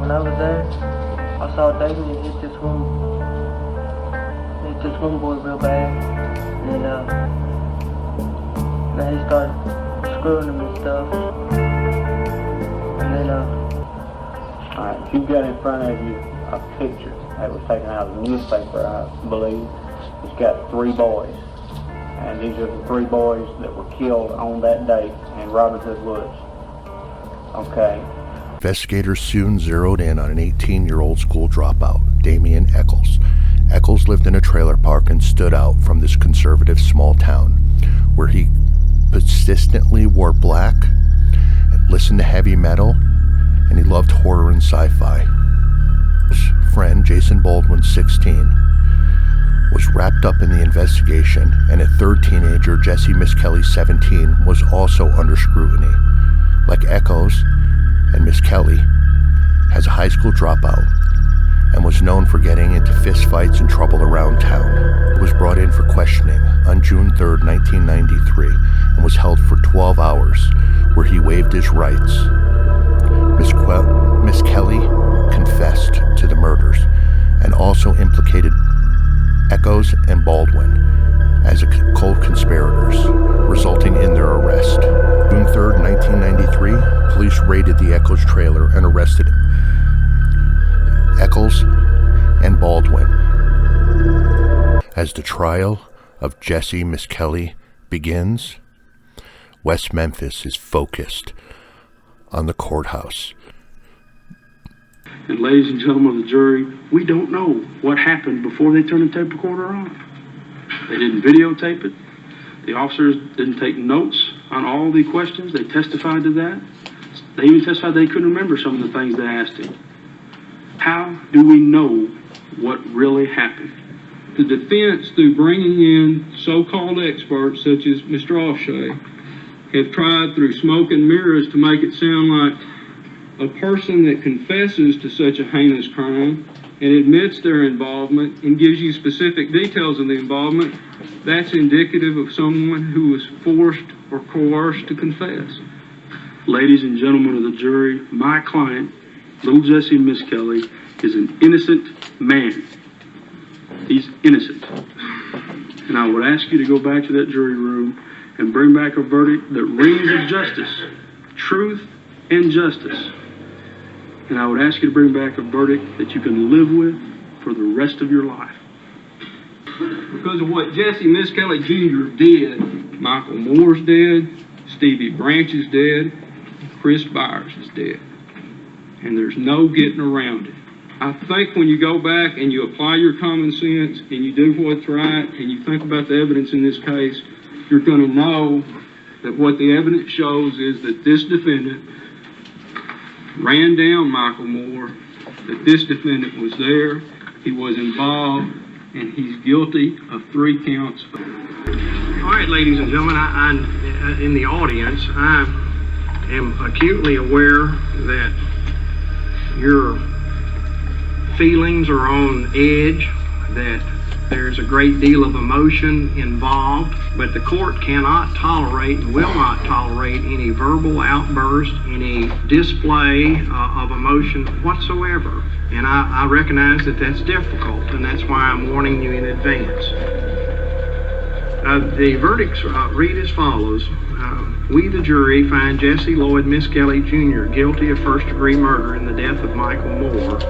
When I was there, I saw Damien hit this one boy real bad, and then he started screwing him and stuff, and then Alright, you've got in front of you a picture that was taken out of the newspaper, I believe. It's got 3 boys, and these are the 3 boys that were killed on that date in Robin Hood Woods. Okay. Investigators soon zeroed in on an 18-year-old school dropout, Damien Echols. Echols lived in a trailer park and stood out from this conservative small town, where he persistently wore black, listened to heavy metal, and he loved horror and sci-fi. His friend, Jason Baldwin, 16, was wrapped up in the investigation, and a third teenager, Jessie Misskelley, 17, was also under scrutiny. Like Echols and Misskelley, has a high school dropout and was known for getting into fistfights and trouble around town. He was brought in for questioning on June 3rd, 1993, and was held for 12 hours, where he waived his rights. Misskelley confessed to the murders and also implicated Echols and Baldwin as co-conspirators, resulting in their arrest. June 3rd, 1993, police raided the Echols trailer and arrested Echols and Baldwin. As the trial of Jessie Misskelley begins, West Memphis is focused on the courthouse. And ladies and gentlemen of the jury, we don't know what happened before they turned the tape recorder on. They didn't videotape it. The officers didn't take notes on all the questions. They testified to that. They even testified they couldn't remember some of the things they asked him. How do we know what really happened? The defense, through bringing in so-called experts such as Mr. O'Shea, have tried through smoke and mirrors to make it sound like a person that confesses to such a heinous crime and admits their involvement and gives you specific details of the involvement, that's indicative of someone who was forced or coerced to confess. Ladies and gentlemen of the jury, my client, little Jessie Misskelley, is an innocent man. He's innocent. And I would ask you to go back to that jury room and bring back a verdict that rings of justice, truth and justice. And I would ask you to bring back a verdict that you can live with for the rest of your life. Because of what Jessie Misskelley Jr. did, Michael Moore's dead, Stevie Branch is dead, Chris Byers is dead. And there's no getting around it. I think when you go back and you apply your common sense and you do what's right and you think about the evidence in this case, you're going to know that what the evidence shows is that this defendant ran down Michael Moore, that this defendant was there, he was involved, and he's guilty of 3 counts. All right, ladies and gentlemen, I in the audience, I am acutely aware that your feelings are on edge, that there's a great deal of emotion involved, but the court cannot tolerate and will not tolerate any verbal outburst, any display of emotion whatsoever. And I recognize that that's difficult, and that's why I'm warning you in advance. The verdicts read as follows. We, the jury, find Jessie Lloyd Misskelley Jr. guilty of first-degree murder in the death of Michael Moore.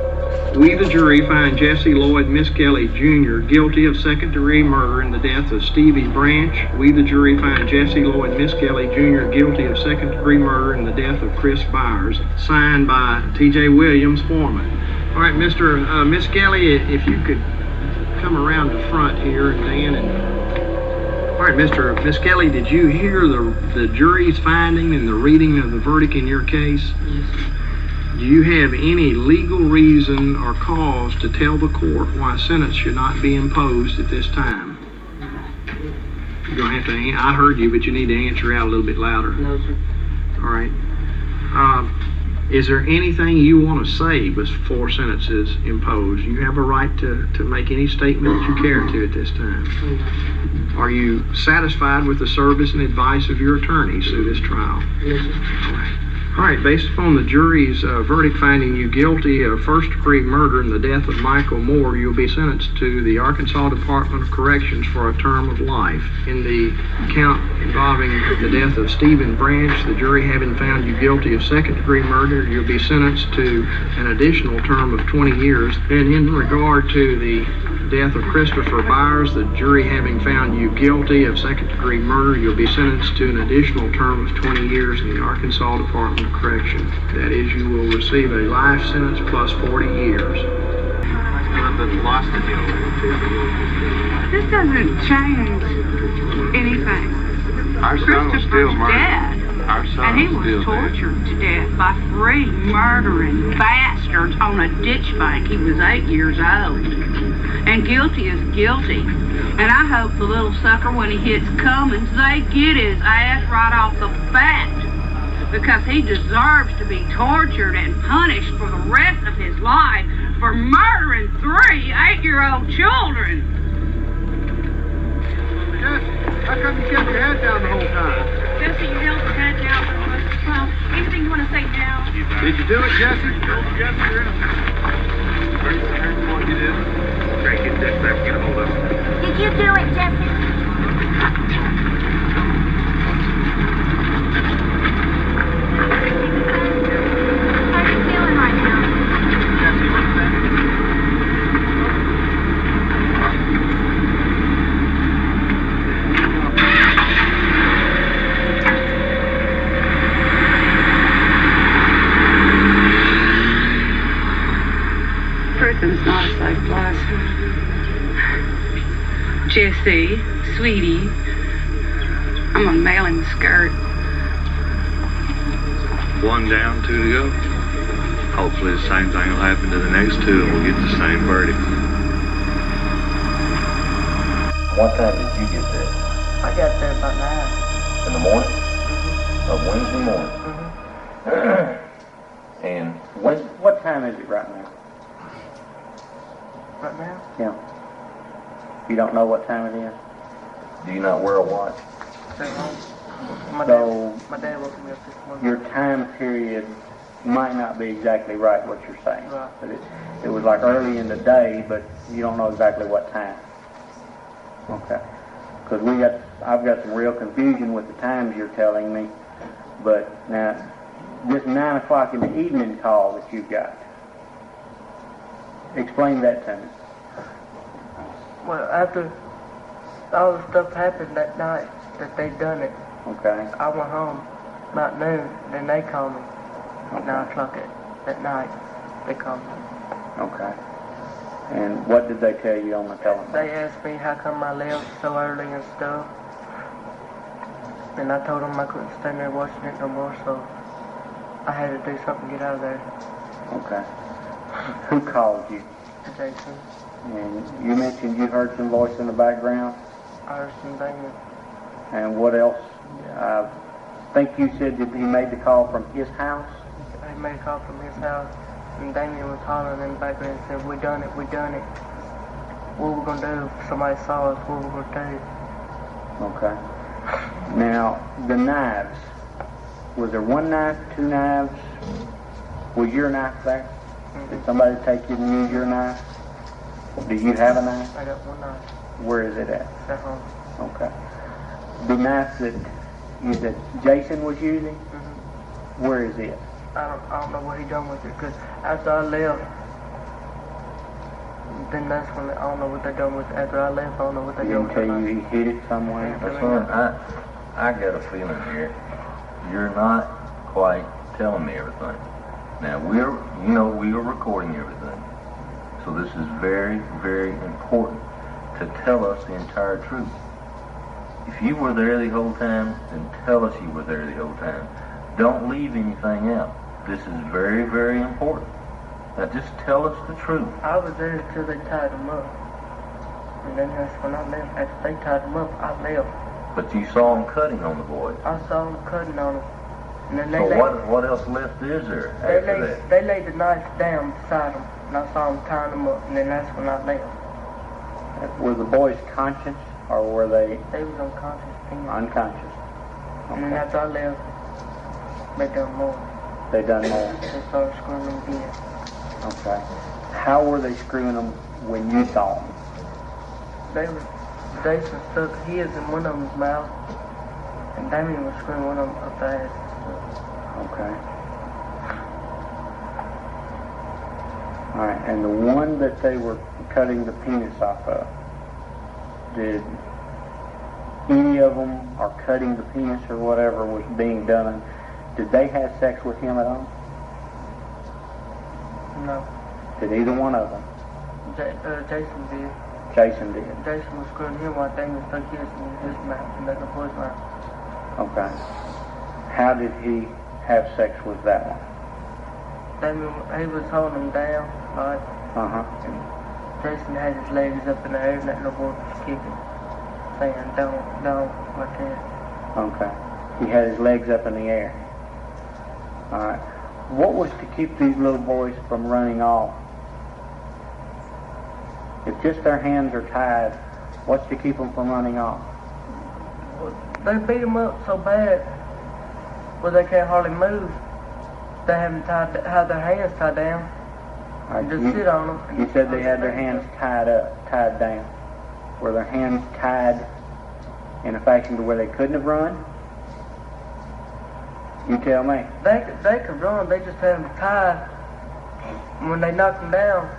We, the jury, find Jessie Lloyd Misskelley Jr. guilty of second-degree murder in the death of Stevie Branch. We, the jury, find Jessie Lloyd Misskelley Jr. guilty of second-degree murder in the death of Chris Byers. Signed by T.J. Williams, foreman. All right, Mr. Misskelley, if you could come around the front here, Dan, and... All right, Mr. Misskelley, did you hear the jury's finding and the reading of the verdict in your case? yes. Do you have any legal reason or cause to tell the court why a sentence should not be imposed at this time? You're going to have to, I heard you, but you need to answer out a little bit louder. No, sir. All right. Is there anything you want to say before sentence is imposed? You have a right to make any statement that you care to at this time. Are you satisfied with the service and advice of your attorneys through this trial? Yes, sir. All right. All right, based upon the jury's verdict finding you guilty of first-degree murder in the death of Michael Moore, you'll be sentenced to the Arkansas Department of Corrections for a term of life. In the count involving the death of Stephen Branch, the jury having found you guilty of second-degree murder, you'll be sentenced to an additional term of 20 years. And in regard to the death of Christopher Byers, the jury having found you guilty of second-degree murder, you'll be sentenced to an additional term of 20 years in the Arkansas Department of Correction. That is, you will receive a life sentence plus 40 years. This doesn't change anything. Our son was still Christopher's murdered. dead. Our son And he was was still tortured to death by 3 murdering bastards on a ditch bank. He was 8 years old. And guilty is guilty. And I hope the little sucker, when he hits Cummins, they get his ass right off the bat. Because he deserves to be tortured and punished for the rest of his life for murdering 3 8-year-old children. Jesse, how come you kept your head down the whole time? Jesse, you held your head down for most of the time. Anything you want to say now? Did you do it, Jesse? Yes, you're innocent. You did. Try to get that back, get a hold of him. Did you do it, Jesse? How are you feeling right now? Jesse, what's that? Prison's not a safe place. Jesse, sweetie, I'm gonna mail him the skirt. 1 down, 2 to go. Hopefully the same thing will happen to the next 2 and we'll get the same verdict. What time did you get there? I got there about 9. In the morning? Of Wednesday morning? And What time is it right now? Right now? Yeah. You don't know what time it is? do you not wear a watch? Stay home. My So dad woke me up this morning. your time period might not be exactly right what you're saying. Right. But it was like early in the day, but you don't know exactly what time. Okay. Because I've got some real confusion with the times you're telling me. But now, this 9 o'clock in the evening call that you've got, explain that to me. Well, after all the stuff happened that night that they done it, Okay. I went home about noon. Then they called me. 9 o'clock that night, they called me. Okay. And what did they tell you on the telephone? They asked me how come I left so early and stuff. And I told them I couldn't stand there watching it no more, so I had to do something to get out of there. Okay. Who called you? Jason, And you mentioned you heard some voice in the background. I heard some Damien. And what else? I think you said that he made the call from his house. He made a call from his house, and Damien was hollering in the background and said, we done it, we done it. What we gonna do if somebody saw us? What we gonna do? Okay. Now, the knives. Was there 1 knife, 2 knives? Was your knife there? Did somebody take you and use your knife? Do you have a knife? I got 1 knife Where is it at? at home. Okay. The knife that Jason was using, where is it? I don't know what he done with it, because after I left, then that's when I don't know what they done with it. After I left, I don't know what they He done didn't with tell it. you he hid it somewhere? Well, son, I got a feeling here. You're not quite telling me everything. Now, we are recording everything. So this is very, very important to tell us the entire truth. If you were there the whole time, then tell us you were there the whole time. Don't leave anything out. This is very, very important. Now just tell us the truth. I was there until they tied him up. And then that's when I left. After they tied him up, I left. But you saw them cutting on the boy. I saw them cutting on him. And then So what else left is there after that? they laid the knife down beside him. And I saw them tying him up. And then that's when I left. Were the boys conscious or were they They was unconscious. unconscious? And then after I left, they done more. They done more. They started screwing them again. Okay. How were they screwing them when you saw them? Jason stuck his in one of them's mouth, and Damien was screwing one of them up the ass. Okay. Alright, and the one that they were cutting the penis off of, did any of them, or cutting the penis or whatever was being done, did they have sex with him at all? No. Did either one of them? Jason did. Jason did. Jason was screwing him while Damien stuck his in his mouth and let the boy's mouth. Okay. How did he have sex with that one? Damien, he was holding him down, right? Uh-huh. And Jason had his legs up in the air and that little boy was kicking, saying, don't, like that. Okay. He had his legs up in the air. Alright. What was to keep these little boys from running off? If just their hands are tied, what's to keep them from running off? They beat them up so bad, where they can't hardly move. They have their hands tied down. Right, And just sit on them. You said they had their hands tied down. Were their hands tied in a fashion to where they couldn't have run? You tell me. They could run, they just had them tied. When they knocked them down,